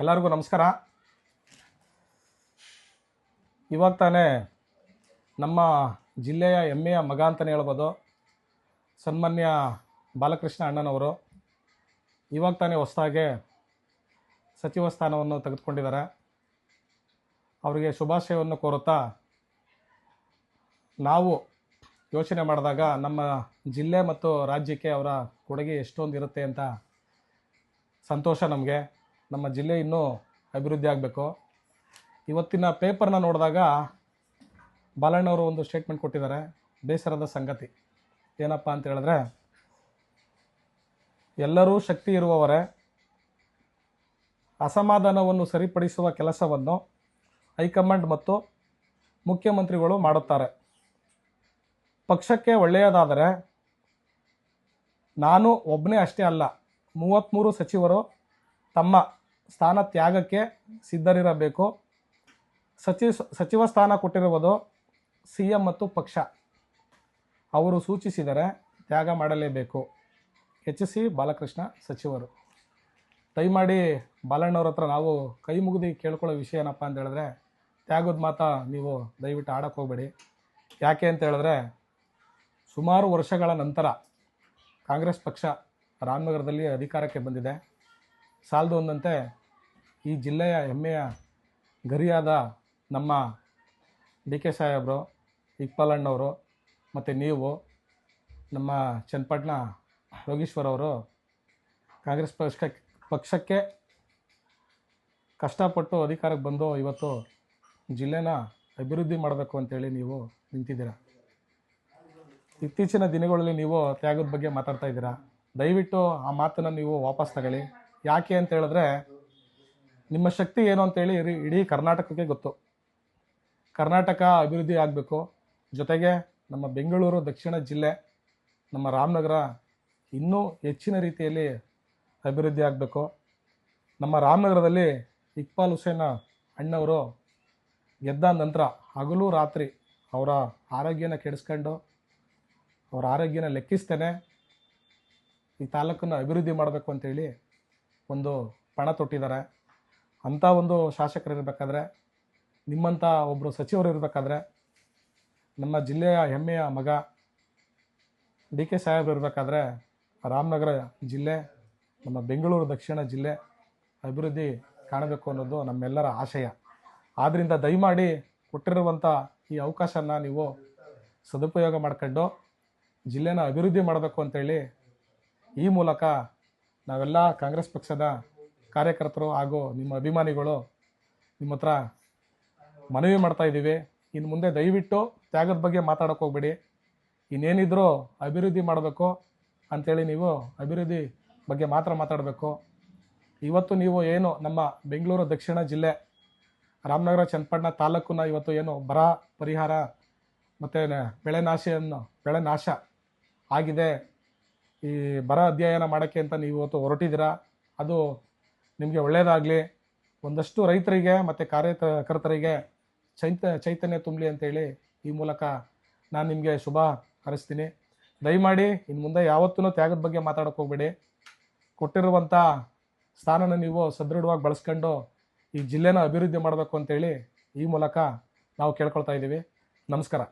ಎಲ್ಲರಿಗೂ ನಮಸ್ಕಾರ. ಇವಾಗ ತಾನೇ ನಮ್ಮ ಜಿಲ್ಲೆಯ ಹೆಮ್ಮೆಯ ಮಗ ಅಂತಲೇ ಹೇಳ್ಬೋದು, ಸನ್ಮಾನ್ಯ ಬಾಲಕೃಷ್ಣ ಅಣ್ಣನವರು ಇವಾಗ ತಾನೇ ಹೊಸದಾಗೆ ಸಚಿವ ಸ್ಥಾನವನ್ನು ತೆಗೆದುಕೊಂಡಿದ್ದಾರೆ. ಅವರಿಗೆ ಶುಭಾಶಯವನ್ನು ಕೋರುತ್ತಾ, ನಾವು ಯೋಚನೆ ಮಾಡಿದಾಗ ನಮ್ಮ ಜಿಲ್ಲೆ ಮತ್ತು ರಾಜ್ಯಕ್ಕೆ ಅವರ ಕೊಡುಗೆ ಎಷ್ಟೊಂದು ಇರುತ್ತೆ ಅಂತ ಸಂತೋಷ. ನಮಗೆ ನಮ್ಮ ಜಿಲ್ಲೆ ಇನ್ನೂ ಅಭಿವೃದ್ಧಿ ಆಗಬೇಕು. ಇವತ್ತಿನ ಪೇಪರ್ನ ನೋಡಿದಾಗ ಬಾಲಣ್ಣವರು ಒಂದು ಸ್ಟೇಟ್ಮೆಂಟ್ ಕೊಟ್ಟಿದ್ದಾರೆ. ಬೇಸರದ ಸಂಗತಿ ಏನಪ್ಪ ಅಂತ ಹೇಳಿದ್ರೆ, ಎಲ್ಲರೂ ಶಕ್ತಿ ಇರುವವರೇ, ಅಸಮಾಧಾನವನ್ನು ಸರಿಪಡಿಸುವ ಕೆಲಸವನ್ನು ಹೈಕಮಾಂಡ್ ಮತ್ತು ಮುಖ್ಯಮಂತ್ರಿಗಳು ಮಾಡುತ್ತಾರೆ. ಪಕ್ಷಕ್ಕೆ ಒಳ್ಳೆಯದಾದರೆ ನಾನು ಒಬ್ಬನೇ ಅಷ್ಟೇ ಅಲ್ಲ, 33 ಸಚಿವರು ತಮ್ಮ ಸ್ಥಾನ ತ್ಯಾಗಕ್ಕೆ ಸಿದ್ಧರಿರಬೇಕು. ಸಚಿವ ಸ್ಥಾನ ಕೊಟ್ಟಿರುವುದು CM ಮತ್ತು ಪಕ್ಷ. ಅವರು ಸೂಚಿಸಿದರೆ ತ್ಯಾಗ ಮಾಡಲೇಬೇಕು. HC ಬಾಲಕೃಷ್ಣ ಸಚಿವರು. ದಯಮಾಡಿ ಬಾಲಣ್ಣವ್ರ ಹತ್ರ ನಾವು ಕೈ ಮುಗಿದು ಕೇಳ್ಕೊಳ್ಳೋ ವಿಷಯ ಏನಪ್ಪ ಅಂತ ಹೇಳಿದ್ರೆ, ತ್ಯಾಗದ ಮಾತಾ ನೀವು ದಯವಿಟ್ಟು ಆಡಕ್ಕೆ ಹೋಗಬೇಡಿ. ಯಾಕೆ ಅಂತ ಹೇಳಿದ್ರೆ, ಸುಮಾರು ವರ್ಷಗಳ ನಂತರ ಕಾಂಗ್ರೆಸ್ ಪಕ್ಷ ರಾಮನಗರದಲ್ಲಿ ಅಧಿಕಾರಕ್ಕೆ ಬಂದಿದೆ. ಸಾಲದು ಅಂದಂತೆ ಈ ಜಿಲ್ಲೆಯ ಹೆಮ್ಮೆಯ ಗರಿಯಾದ ನಮ್ಮ DK ಸಾಹೇಬರು, ಇಕ್ಬಾಲ್ ಅಣ್ಣವರು ಮತ್ತು ನೀವು, ನಮ್ಮ ಚನ್ನಪಟ್ಟಣ ಯೋಗೀಶ್ವರ್ ಅವರು ಕಾಂಗ್ರೆಸ್ ಪಕ್ಷಕ್ಕೆ ಕಷ್ಟಪಟ್ಟು ಅಧಿಕಾರಕ್ಕೆ ಬಂದು ಇವತ್ತು ಜಿಲ್ಲೆನ ಅಭಿವೃದ್ಧಿ ಮಾಡಬೇಕು ಅಂತೇಳಿ ನೀವು ನಿಂತಿದ್ದೀರ. ಇತ್ತೀಚಿನ ದಿನಗಳಲ್ಲಿ ನೀವು ತ್ಯಾಗದ ಬಗ್ಗೆ ಮಾತಾಡ್ತಾ ಇದ್ದೀರಾ. ದಯವಿಟ್ಟು ಆ ಮಾತನ್ನು ನೀವು ವಾಪಸ್ ತಗೊಳ್ಳಿ. ಯಾಕೆ ಅಂತ ಹೇಳಿದ್ರೆ, ನಿಮ್ಮ ಶಕ್ತಿ ಏನು ಅಂತೇಳಿ ಇಡೀ ಕರ್ನಾಟಕಕ್ಕೆ ಗೊತ್ತು. ಕರ್ನಾಟಕ ಅಭಿವೃದ್ಧಿ ಆಗಬೇಕು. ಜೊತೆಗೆ ನಮ್ಮ ಬೆಂಗಳೂರು ದಕ್ಷಿಣ ಜಿಲ್ಲೆ, ನಮ್ಮ ರಾಮನಗರ ಇನ್ನೂ ಹೆಚ್ಚಿನ ರೀತಿಯಲ್ಲಿ ಅಭಿವೃದ್ಧಿ ಆಗಬೇಕು. ನಮ್ಮ ರಾಮನಗರದಲ್ಲಿ ಇಕ್ಬಾಲ್ ಹುಸೇನ್ ಅಣ್ಣವರು ಗೆದ್ದ ನಂತರ ಹಗಲು ರಾತ್ರಿ ಅವರ ಆರೋಗ್ಯನ ಕೆಡಿಸ್ಕೊಂಡು, ಅವರ ಆರೋಗ್ಯನ ಲೆಕ್ಕಿಸ್ತೇನೆ ಈ ತಾಲೂಕನ್ನು ಅಭಿವೃದ್ಧಿ ಮಾಡಬೇಕು ಅಂತೇಳಿ ಒಂದು ಪಣ ತೊಟ್ಟಿದ್ದಾರೆ. ಅಂಥ ಒಂದು ಶಾಸಕರು ಇರಬೇಕಾದ್ರೆ, ನಿಮ್ಮಂಥ ಒಬ್ಬರು ಸಚಿವರು ಇರಬೇಕಾದ್ರೆ, ನಮ್ಮ ಜಿಲ್ಲೆಯ ಹೆಮ್ಮೆಯ ಮಗ DK ಸಾಹೇಬರು ಇರಬೇಕಾದ್ರೆ, ರಾಮನಗರ ಜಿಲ್ಲೆ, ನಮ್ಮ ಬೆಂಗಳೂರು ದಕ್ಷಿಣ ಜಿಲ್ಲೆ ಅಭಿವೃದ್ಧಿ ಕಾಣಬೇಕು ಅನ್ನೋದು ನಮ್ಮೆಲ್ಲರ ಆಶಯ. ಆದ್ದರಿಂದ ದಯಮಾಡಿ ಕೊಟ್ಟಿರುವಂಥ ಈ ಅವಕಾಶನ ನೀವು ಸದುಪಯೋಗ ಮಾಡ್ಕೊಂಡು ಜಿಲ್ಲೆನ ಅಭಿವೃದ್ಧಿ ಮಾಡಬೇಕು ಅಂತೇಳಿ ಈ ಮೂಲಕ ನಾವೆಲ್ಲ ಕಾಂಗ್ರೆಸ್ ಪಕ್ಷದ ಕಾರ್ಯಕರ್ತರು ಹಾಗೂ ನಿಮ್ಮ ಅಭಿಮಾನಿಗಳು ನಿಮ್ಮ ಹತ್ರ ಮನವಿ ಮಾಡ್ತಾ ಇದ್ದೀವಿ. ಇನ್ನು ಮುಂದೆ ದಯವಿಟ್ಟು ತ್ಯಾಗದ ಬಗ್ಗೆ ಮಾತಾಡೋಕೆ ಹೋಗ್ಬೇಡಿ. ಇನ್ನೇನಿದ್ರೂ ಅಭಿವೃದ್ಧಿ ಮಾಡಬೇಕು ಅಂಥೇಳಿ ನೀವು ಅಭಿವೃದ್ಧಿ ಬಗ್ಗೆ ಮಾತ್ರ ಮಾತಾಡಬೇಕು. ಇವತ್ತು ನೀವು ಏನು ನಮ್ಮ ಬೆಂಗಳೂರು ದಕ್ಷಿಣ ಜಿಲ್ಲೆ ರಾಮನಗರ ಚನ್ನಪಟ್ಟಣ ತಾಲೂಕನ್ನ ಇವತ್ತು ಏನು ಬರ ಪರಿಹಾರ ಮತ್ತು ಬೆಳೆ ನಾಶ ಆಗಿದೆ, ಈ ಬರ ಅಧ್ಯಯನ ಮಾಡೋಕ್ಕೆ ಅಂತ ನೀವು ಇವತ್ತು ಹೊರಟಿದ್ದೀರಾ. ಅದು ನಿಮಗೆ ಒಳ್ಳೆಯದಾಗಲಿ. ಒಂದಷ್ಟು ರೈತರಿಗೆ ಮತ್ತು ಕಾರ್ಯಕರ್ತರಿಗೆ ಚೈತನ್ಯ ತುಂಬಲಿ ಅಂತೇಳಿ ಈ ಮೂಲಕ ನಾನು ನಿಮಗೆ ಶುಭ ಹಾರೈಸ್ತೀನಿ. ದಯಮಾಡಿ ಇನ್ನು ಮುಂದೆ ಯಾವತ್ತೂ ತ್ಯಾಗದ ಬಗ್ಗೆ ಮಾತಾಡೋಕೆ ಹೋಗಬೇಡಿ. ಕೊಟ್ಟಿರುವಂಥ ಸ್ಥಾನನ ನೀವು ಸದೃಢವಾಗಿ ಬಳಸ್ಕೊಂಡು ಈ ಜಿಲ್ಲೆನ ಅಭಿವೃದ್ಧಿ ಮಾಡಬೇಕು ಅಂತೇಳಿ ಈ ಮೂಲಕ ನಾವು ಕೇಳ್ಕೊಳ್ತಾ ಇದ್ದೀವಿ. ನಮಸ್ಕಾರ.